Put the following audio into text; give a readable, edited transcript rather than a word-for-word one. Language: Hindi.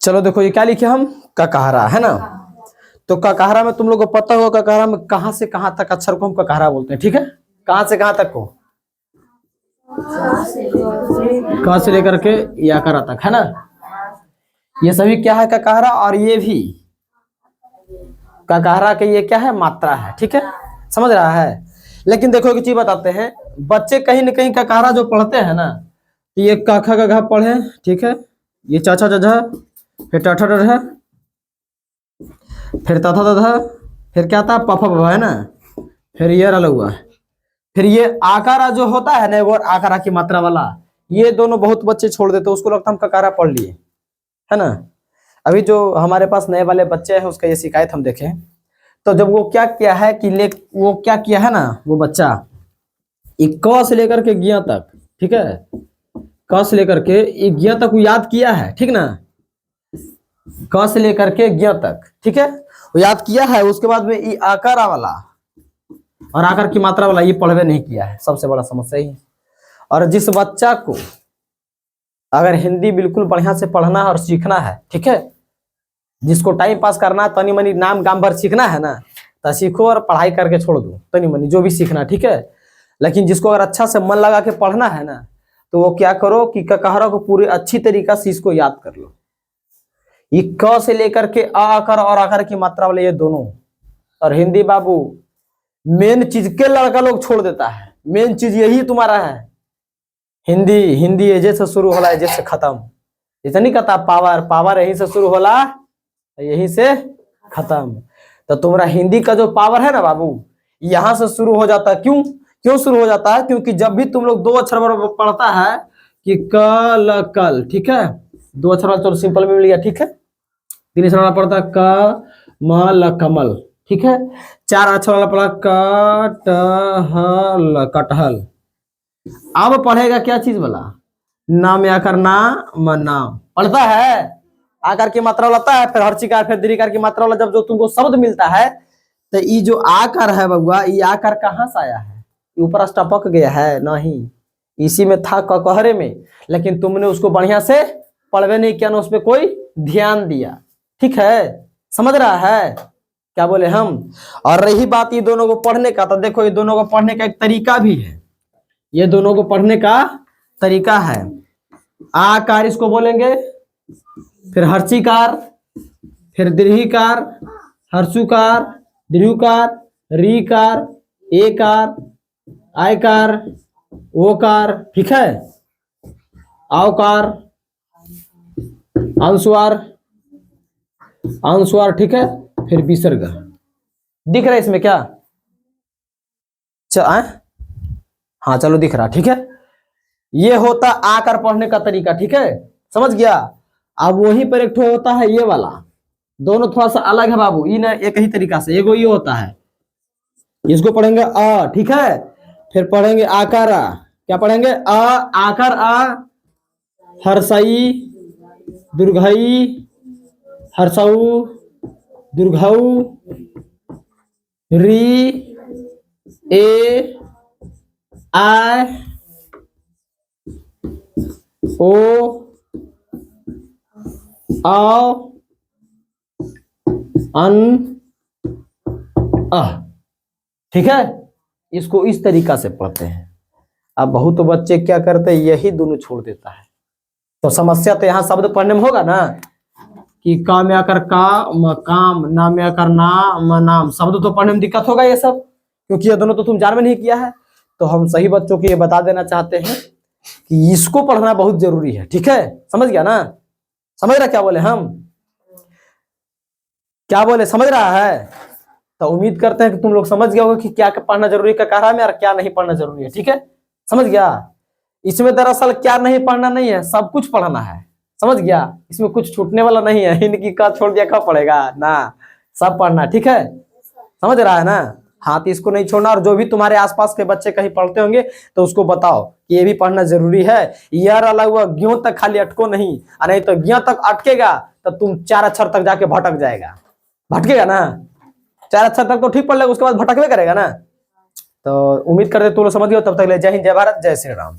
चलो देखो ये क्या लिखे हम, ककहरा है ना। तो ककहरा में तुम लोग को पता होगा ककहरा में कहां से कहां तक अक्षर को हम ककहरा बोलते हैं, ठीक है। कहां से कहां तक को, क से लेकर के याकरा तक है ना। ये सभी क्या है ककहरा, और ये भी ककहरा के ये क्या है, मात्रा है, ठीक है, समझ रहा है। लेकिन देखो एक चीज बताते हैं, बच्चे कहीं न कहीं ककहरा जो पढ़ते हैं ना, ये क ख ग घ पढ़े, ठीक है, ये च छ ज झ, फिर ट ठ ड ढ, फिर त थ द ध, फिर क्या था प फ ब भ है ना, फिर ये रल हुआ, फिर ये आकारा जो होता है ना, वो आकारा की मात्रा वाला, ये दोनों बहुत बच्चे छोड़ देते, उसको लगता हम ककहरा पढ़ लिए है ना। अभी जो हमारे पास नए वाले बच्चे हैं उसका ये शिकायत हम देखें, तो जब वो क्या किया है कि वो क्या किया है ना, वो बच्चा क से लेकर के ज्ञ तक, ठीक है, क से लेकर के ज्ञ तक वो याद किया है, ठीक ना, क से लेकर के ज्ञ तक, ठीक है, वो याद किया है। उसके बाद में ये आकारा वाला और आकार की मात्रा वाला ये पढ़वे नहीं किया है, सबसे बड़ा समस्या ही। और जिस बच्चा को अगर हिंदी बिल्कुल बढ़िया से पढ़ना है और सीखना है, ठीक है, जिसको टाइम पास करना है, तनी मनी नाम गाम भर सीखना है ना, तो सीखो और पढ़ाई करके छोड़ दो तनी मनी जो भी सीखना, ठीक है। लेकिन जिसको अगर अच्छा से मन लगा के पढ़ना है ना, तो वो क्या करो कि ककहरा को पूरी अच्छी तरीका से इसको याद कर लो। ये क से लेकर के आ आकार और आकार की मात्रा वाले ये दोनों। और हिंदी बाबू मेन चीज के लड़का लोग छोड़ देता है, मेन चीज यही तुम्हारा है। हिंदी हिंदी एजे से शुरू होला एजे से खत्म, ऐसा नहीं कहता पावर पावर यहीं से शुरू होला यहीं से खत्म। तो तुम्हारा हिंदी का जो पावर है ना बाबू, यहां से शुरू हो जाता है। क्यों शुरू हो जाता है? क्योंकि जब भी तुम लोग दो अक्षर पढ़ता है कि कल कल, ठीक है, दो अक्षर वाला चलो सिंपल में मिल गया, ठीक है। तीन अक्षर वाला पढ़ता है क म ल कमल, ठीक है। चार अक्षर वाला पढ़ा कटहल कटहल। अब पढ़ेगा क्या चीज वाला, नाम आकार ना म नाम पढ़ता है, आकार की मात्रा वाला आता है, फिर हर्षिकार फिर दीर्घकार की मात्रा वाला जब जो तुमको शब्द मिलता है, तो ये जो आकार है बउआ, ये आकार कहाँ से आया है? ऊपर टपक गया है? नहीं, इसी में था ककहरे में, लेकिन तुमने उसको बढ़िया से पढ़वे नहीं किया ना, उस पर कोई ध्यान दिया, ठीक है, समझ रहा है क्या बोले हम। और रही बात ये दोनों को पढ़ने का, तो देखो ये दोनों को पढ़ने का एक तरीका भी है, ये दोनों को पढ़ने का तरीका है। आकार इसको बोलेंगे, फिर हर्षिकार, फिर दीर्घिकार, हर्षुकार, दीर्घकार, रीकार, एकार, आयकार, ओकार, ठीक है, औकार, अनुस्वार, अनुस्वार, ठीक है, फिर विसर्ग। दिख रहा है इसमें क्या? हाँ चलो दिख रहा, ठीक है। ये होता आकार पढ़ने का तरीका, ठीक है, समझ गया। अब वहीं पर एक ठो होता है ये वाला, दोनों थोड़ा सा अलग है बाबू, ये ना एक ही तरीका से, एगो ये होता है, इसको पढ़ेंगे अ, ठीक है, फिर पढ़ेंगे आकारा, क्या पढ़ेंगे अ आकार आ, हर्षई दुर्घई, हर्षऊ दुर्घऊ, री ए आय ओ आओ अन अह, ठीक है। इसको इस तरीका से पढ़ते हैं। अब बहुत बच्चे क्या करते हैं, यही दोनों छोड़ देता है। तो समस्या तो यहाँ शब्द पढ़ने में होगा ना, कि का में आकर का म काम, ना में आकर ना म नाम, शब्द तो पढ़ने में दिक्कत होगा ये सब, क्योंकि ये दोनों तो तुम जान में नहीं किया है। तो हम सही बच्चों को ये बता देना चाहते हैं कि इसको पढ़ना बहुत जरूरी है, ठीक है, समझ गया ना, समझ रहा क्या बोले हम, क्या बोले, समझ रहा है। तो उम्मीद करते हैं कि तुम लोग समझ गए होगे कि क्या पढ़ना जरूरी है ककहरा में और क्या नहीं पढ़ना जरूरी है, ठीक है, समझ गया। इसमें दरअसल क्या नहीं पढ़ना नहीं है, सब कुछ पढ़ना है, समझ गया। इसमें कुछ छूटने वाला नहीं है, इनकी का छोड़ दिया कब पढ़ेगा ना, सब पढ़ना, ठीक है, समझ रहा है ना। हाँ तो इसको नहीं छोड़ना। और जो भी तुम्हारे आसपास के बच्चे कहीं पढ़ते होंगे तो उसको बताओ कि ये भी पढ़ना जरूरी है। यार अलग हुआ ज्ञों तक खाली अटको नहीं, और नहीं तो ज्ञ तक अटकेगा तो तुम चार अक्षर तक जाके भटक जाएगा, भटकेगा ना, चार अक्षर तक तो ठीक पढ़ लेगा, उसके बाद भटकवे करेगा ना। तो उम्मीद करते तुम लोग समझ गए। तब तक ले जय हिंद, जय भारत, जय श्री राम।